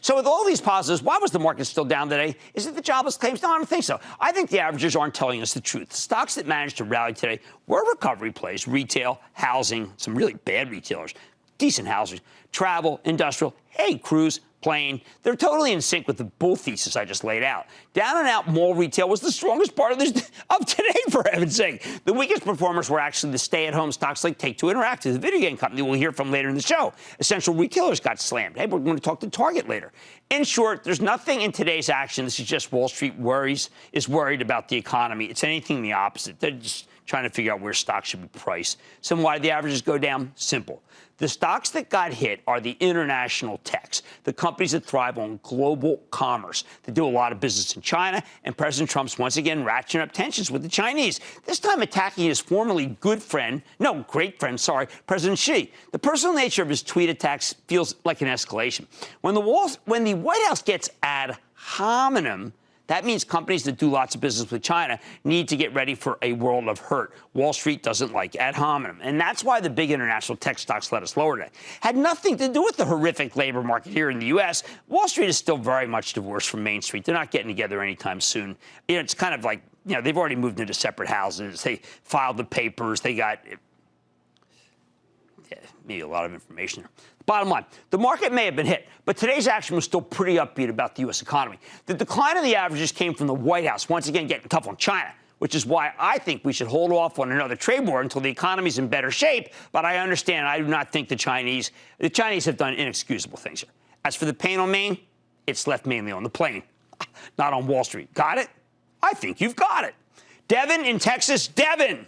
So with all these positives, why was the market still down today? Is it the jobless claims? No, I don't think so. I think the averages aren't telling us the truth. The stocks that managed to rally today were recovery plays: retail, housing, some really bad retailers, decent housing, travel, industrial, hey, cruise, plane. They're totally in sync with the bull thesis I just laid out. Down and out mall retail was the strongest part of today, for heaven's sake. The weakest performers were actually the stay-at-home stocks like Take-Two Interactive, the video game company we'll hear from later in the show. Essential retailers got slammed. Hey, we're going to talk to Target later. In short, there's nothing in today's action that suggests Wall Street is worried about the economy. It's anything the opposite. They're just trying to figure out where stocks should be priced. So why did the averages go down? Simple. The stocks that got hit are the international techs, the companies that thrive on global commerce. They do a lot of business in China, and President Trump's once again ratcheting up tensions with the Chinese, this time attacking his formerly great friend, President Xi. The personal nature of his tweet attacks feels like an escalation. When the White House gets ad hominem, that means companies that do lots of business with China need to get ready for a world of hurt. Wall Street doesn't like ad hominem. And that's why the big international tech stocks let us lower today. Had nothing to do with the horrific labor market here in the U.S. Wall Street is still very much divorced from Main Street. They're not getting together anytime soon. It's kind of like, they've already moved into separate houses. They filed the papers. They got maybe a lot of information there. Bottom line, the market may have been hit, but today's action was still pretty upbeat about the U.S. economy. The decline in the averages came from the White House, once again getting tough on China, which is why I think we should hold off on another trade war until the economy's in better shape. But I understand, I do not think the Chinese have done inexcusable things here. As for the pain on Maine, it's left mainly on the plane, not on Wall Street. Got it? I think you've got it. Devin in Texas. Devin.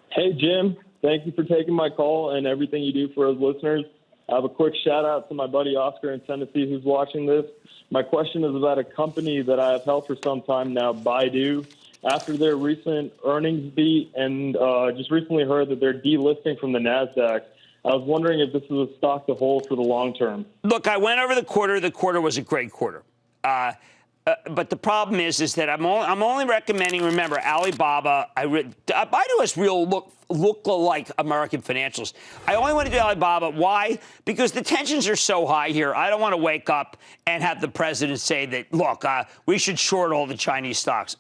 Hey, Jim. Thank you for taking my call and everything you do for us listeners. I have a quick shout out to my buddy Oscar in Tennessee who's watching this. My question is about a company that I have held for some time now, Baidu. After their recent earnings beat and just recently heard that they're delisting from the NASDAQ, I was wondering if this is a stock to hold for the long term. Look, I went over the quarter. The quarter was a great quarter. But the problem is that I'm only recommending, remember, Alibaba. Baidu has real look like American financials. I only want to do Alibaba. Why? Because the tensions are so high here. I don't want to wake up and have the president say that, look, we should short all the Chinese stocks.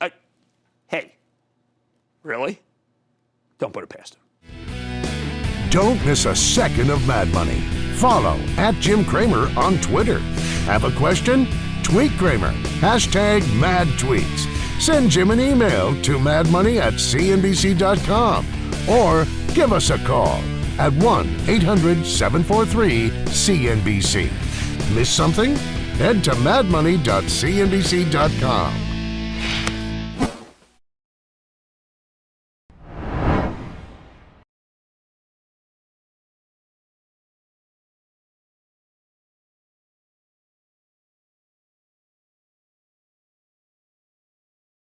Hey, really? Don't put it past him. Don't miss a second of Mad Money. Follow @Jim Cramer on Twitter. Have a question? Tweet Cramer. #MadTweets. Send Jim an email to madmoney@cnbc.com or give us a call at 1-800-743-CNBC. Miss something? Head to madmoney.cnbc.com.